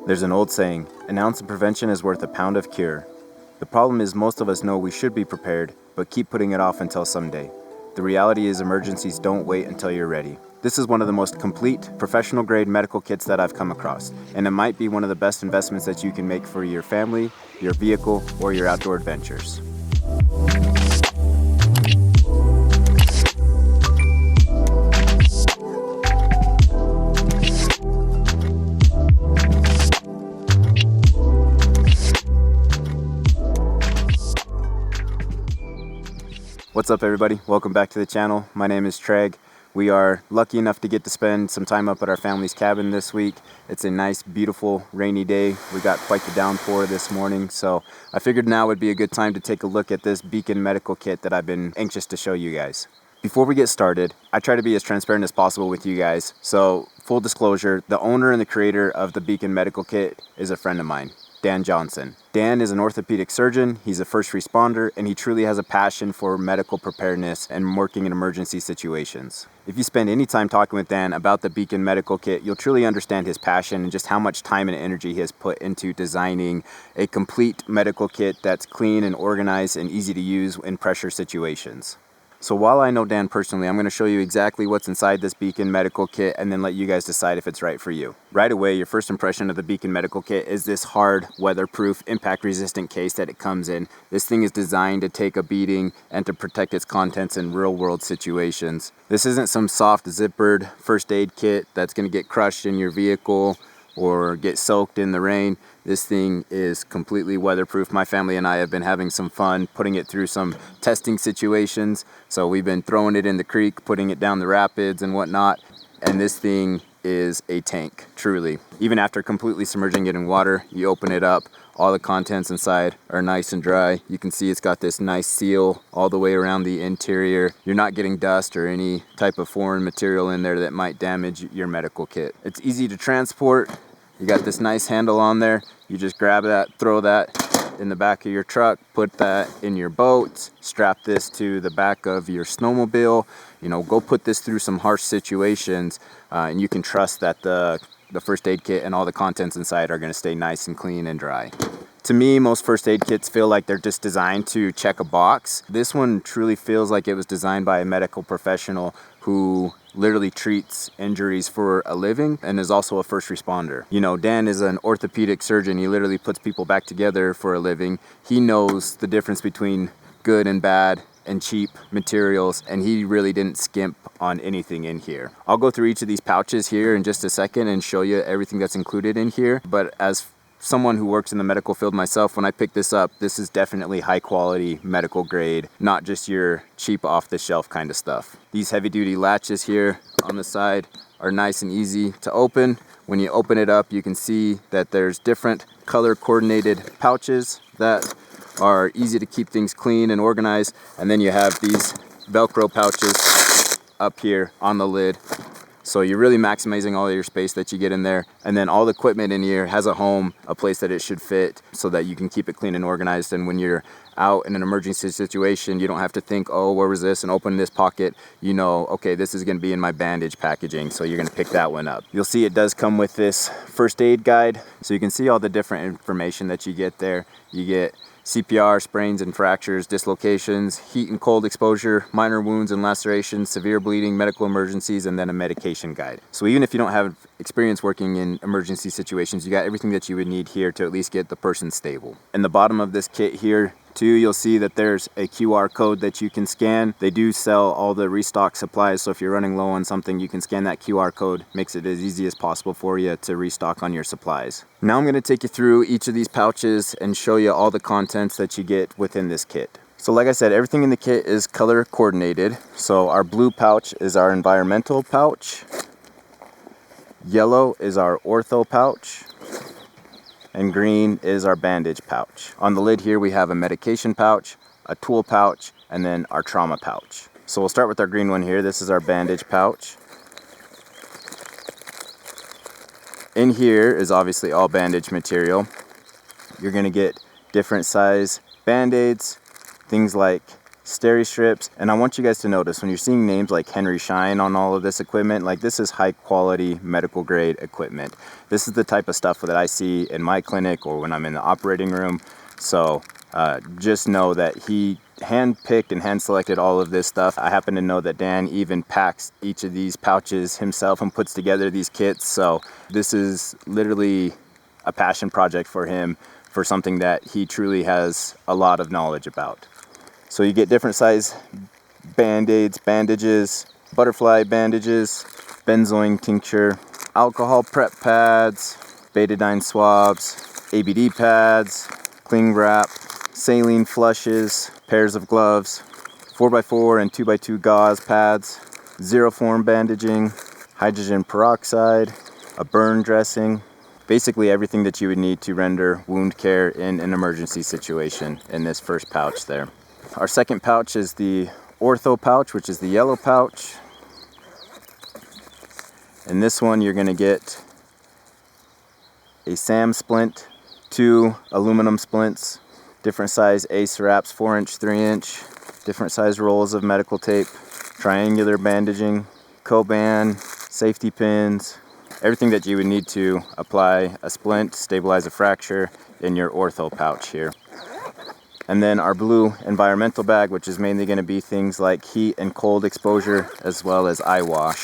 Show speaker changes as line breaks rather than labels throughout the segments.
There's an old saying, an ounce of prevention is worth a pound of cure. The problem is most of us know we should be prepared, but keep putting it off until someday. The reality is emergencies don't wait until you're ready. This is one of the most complete, professional-grade medical kits that I've come across, and it might be one of the best investments that you can make for your family, your vehicle, or your outdoor adventures. What's up everybody? Welcome back to the channel. My name is Treg. We are lucky enough to get to spend some time up at our family's cabin this week. It's a nice, beautiful, rainy day. We got quite the downpour this morning, so I figured now would be a good time to take a look at this Beacon medical kit that I've been anxious to show you guys. Before we get started, I try to be as transparent as possible with you guys. So full disclosure, the owner and the creator of the Beacon medical kit is a friend of mine, Dan Johnson. Dan is an orthopedic surgeon, he's a first responder, and he truly has a passion for medical preparedness and working in emergency situations. If you spend any time talking with Dan about the Beacon medical kit, you'll truly understand his passion and just how much time and energy he has put into designing a complete medical kit that's clean and organized and easy to use in pressure situations. So while I know Dan personally, I'm going to show you exactly what's inside this Beacon medical kit and then let you guys decide if it's right for you. Right away, your first impression of the Beacon medical kit is this hard, weatherproof, impact-resistant case that it comes in. This thing is designed to take a beating and to protect its contents in real-world situations. This isn't some soft zippered first aid kit that's going to get crushed in your vehicle or get soaked in the rain. This thing is completely weatherproof. My family and I have been having some fun putting it through some testing situations. So we've been throwing it in the creek, putting it down the rapids and whatnot. And this thing is a tank, truly. Even after completely submerging it in water, you open it up, all the contents inside are nice and dry. You can see it's got this nice seal all the way around the interior. You're not getting dust or any type of foreign material in there that might damage your medical kit. It's easy to transport. You got this nice handle on there. You just grab that, throw that in the back of your truck, put that in your boat, strap this to the back of your snowmobile. You know, go put this through some harsh situations and you can trust that the first aid kit and all the contents inside are going to stay nice and clean and dry. To me, most first aid kits feel like they're just designed to check a box. This one truly feels like it was designed by a medical professional who literally treats injuries for a living and is also a first responder. You know, Dan is an orthopedic surgeon. He literally puts people back together for a living. He knows the difference between good and bad and cheap materials, and he really didn't skimp on anything in here. I'll go through each of these pouches here in just a second and show you everything that's included in here, but as someone who works in the medical field myself, when I picked this up, this is definitely high quality medical grade, not just your cheap off the shelf kind of stuff. These heavy duty latches here on the side are nice and easy to open. When you open it up, you can see that there's different color coordinated pouches that are easy to keep things clean and organized. And then you have these Velcro pouches up here on the lid. So you're really maximizing all of your space that you get in there. And then all the equipment in here has a home, a place that it should fit so that you can keep it clean and organized. And when you're out in an emergency situation, you don't have to think, oh, where was this? And open this pocket. You know, okay, this is gonna be in my Bandage packaging. So you're gonna pick that one up. You'll see it does come with this first aid guide. So you can see all the different information that you get there. You get CPR, sprains and fractures, dislocations, heat and cold exposure, minor wounds and lacerations, severe bleeding, medical emergencies, and then a medication guide. So even if you don't have experience working in emergency situations, you got everything that you would need here to at least get the person stable. In the bottom of this kit here, too, you'll see that there's a QR code that you can scan. They do sell all the restock supplies, so if you're running low on something, you can scan that QR code. Makes it as easy as possible for you to restock on your supplies. Now I'm going to take you through each of these pouches and show you all the contents that you get within this kit. So like I said, everything in the kit is color coordinated. So our blue pouch is our environmental pouch. Yellow is our Ortho pouch. And green is our Bandage pouch. On the lid here we have a medication pouch, a tool pouch, and then our trauma pouch. So we'll start with our green one here. This is our Bandage pouch. In here is obviously all bandage material. You're gonna get different size Band-Aids, things like steri strips. And I want you guys to notice when you're seeing names like Henry Schein on all of this equipment, like this is high quality medical grade equipment. This is the type of stuff that I see in my clinic or when I'm in the operating room. So just know that he hand-picked and hand-selected all of this stuff. I happen to know that Dan even packs each of these pouches himself and puts together these kits. So this is literally a passion project for him, for something that he truly has a lot of knowledge about. So you get different size band-aids, bandages, butterfly bandages, benzoin tincture, alcohol prep pads, betadine swabs, ABD pads, cling wrap, saline flushes, pairs of gloves, 4x4 and 2x2 gauze pads, zero form bandaging, hydrogen peroxide, a burn dressing, basically everything that you would need to render wound care in an emergency situation in this first pouch there. Our second pouch is the Ortho pouch, which is the yellow pouch. In this one, you're going to get a SAM splint, 2 aluminum splints, different size ace wraps, 4-inch, 3-inch, different size rolls of medical tape, triangular bandaging, Coban, safety pins, everything that you would need to apply a splint, stabilize a fracture in your Ortho pouch here. And then our blue environmental bag, which is mainly going to be things like heat and cold exposure, as well as eye wash.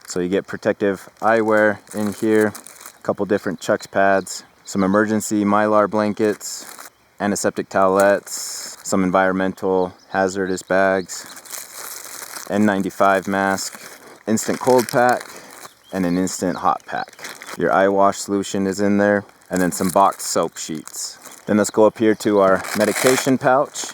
So you get protective eyewear in here, a couple different Chucks pads, some emergency Mylar blankets, antiseptic towelettes, some environmental hazardous bags, N95 mask, instant cold pack, and an instant hot pack. Your eye wash solution is in there, and then some boxed soap sheets. Then let's go up here to our medication pouch.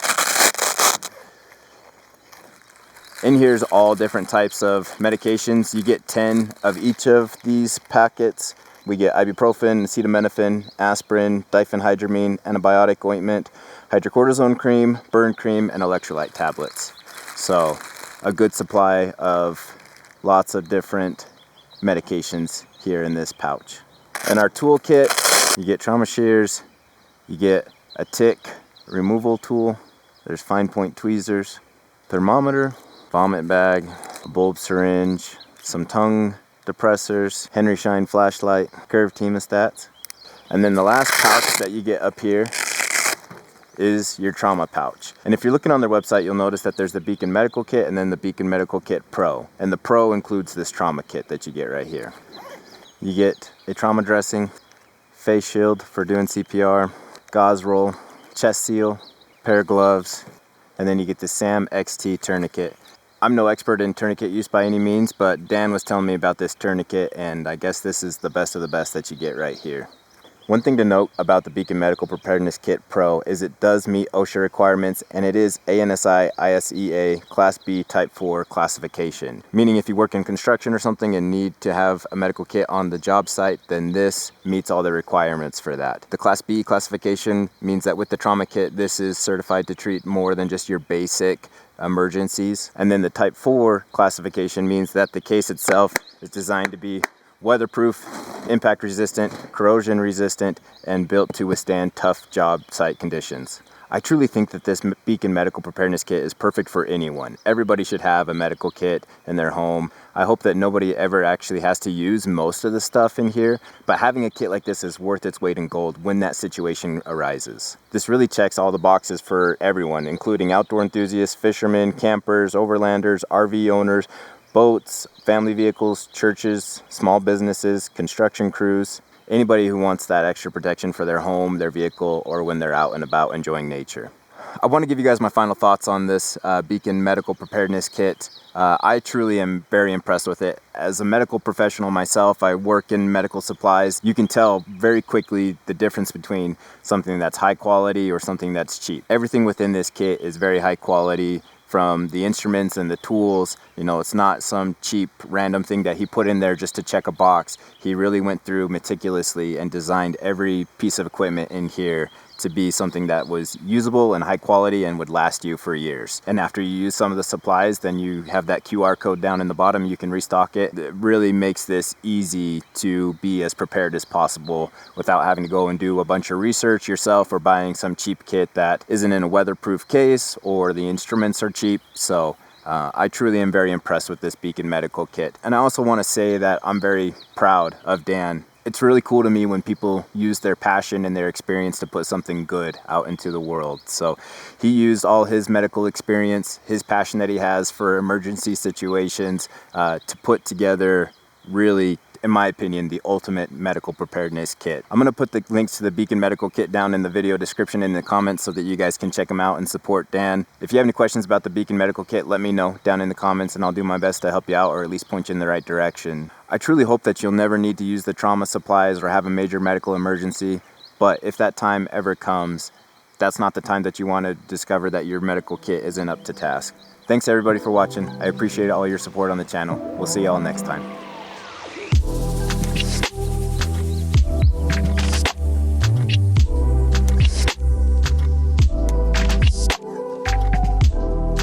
In here's all different types of medications. You get 10 of each of these packets. We get ibuprofen, acetaminophen, aspirin, diphenhydramine, antibiotic ointment, hydrocortisone cream, burn cream, and electrolyte tablets. So a good supply of lots of different medications here in this pouch. In our toolkit, you get trauma shears, you get a tick removal tool, there's fine point tweezers, thermometer, vomit bag, a bulb syringe, some tongue depressors, Henry Schein flashlight, curved hemostats. And then the last pouch that you get up here is your trauma pouch. And if you're looking on their website, you'll notice that there's the Beacon Medical Kit and then the Beacon Medical Kit Pro. And the Pro includes this trauma kit that you get right here. You get a trauma dressing, face shield for doing CPR, gauze roll, chest seal, pair of gloves, and then you get the SAM XT tourniquet. I'm no expert in tourniquet use by any means, but Dan was telling me about this tourniquet, and I guess this is the best of the best that you get right here. One thing to note about the Beacon Medical Preparedness Kit Pro is it does meet OSHA requirements, and it is ANSI ISEA Class B Type 4 classification. Meaning if you work in construction or something and need to have a medical kit on the job site, then this meets all the requirements for that. The Class B classification means that with the trauma kit, this is certified to treat more than just your basic emergencies. And then the Type 4 classification means that the case itself is designed to be weatherproof, impact resistant, corrosion resistant, and built to withstand tough job site conditions. I truly think that this Beacon Medical Preparedness Kit is perfect for anyone. Everybody should have a medical kit in their home. I hope that nobody ever actually has to use most of the stuff in here, but having a kit like this is worth its weight in gold when that situation arises. This really checks all the boxes for everyone, including outdoor enthusiasts, fishermen, campers, overlanders, RV owners, boats, family vehicles, churches, small businesses, construction crews, anybody who wants that extra protection for their home, their vehicle, or when they're out and about enjoying nature. I want to give you guys my final thoughts on this Beacon Medical Preparedness Kit. I truly am very impressed with it. As a medical professional myself, I work in medical supplies. You can tell very quickly the difference between something that's high quality or something that's cheap. Everything within this kit is very high quality, from the instruments and the tools, You know, it's not some cheap random thing that he put in there just to check a box. He really went through meticulously and designed every piece of equipment in here to be something that was usable and high quality and would last you for years. And after you use some of the supplies, then you have that QR code down in the bottom, you can restock it. It really makes this easy to be as prepared as possible without having to go and do a bunch of research yourself or buying some cheap kit that isn't in a weatherproof case or the instruments are cheap. So I truly am very impressed with this Beacon Medical kit. And I also want to say that I'm very proud of Dan. It's really cool to me when people use their passion and their experience to put something good out into the world. So he used all his medical experience, his passion that he has for emergency situations to put together really, in my opinion, the ultimate medical preparedness kit. I'm going to put the links to the Beacon Medical kit down in the video description in the comments so that you guys can check them out and support Dan. If you have any questions about the Beacon Medical kit, let me know down in the comments and I'll do my best to help you out or at least point you in the right direction. I truly hope that you'll never need to use the trauma supplies or have a major medical emergency, but if that time ever comes, that's not the time that you want to discover that your medical kit isn't up to task. Thanks everybody for watching. I appreciate all your support on the channel. We'll see y'all next time.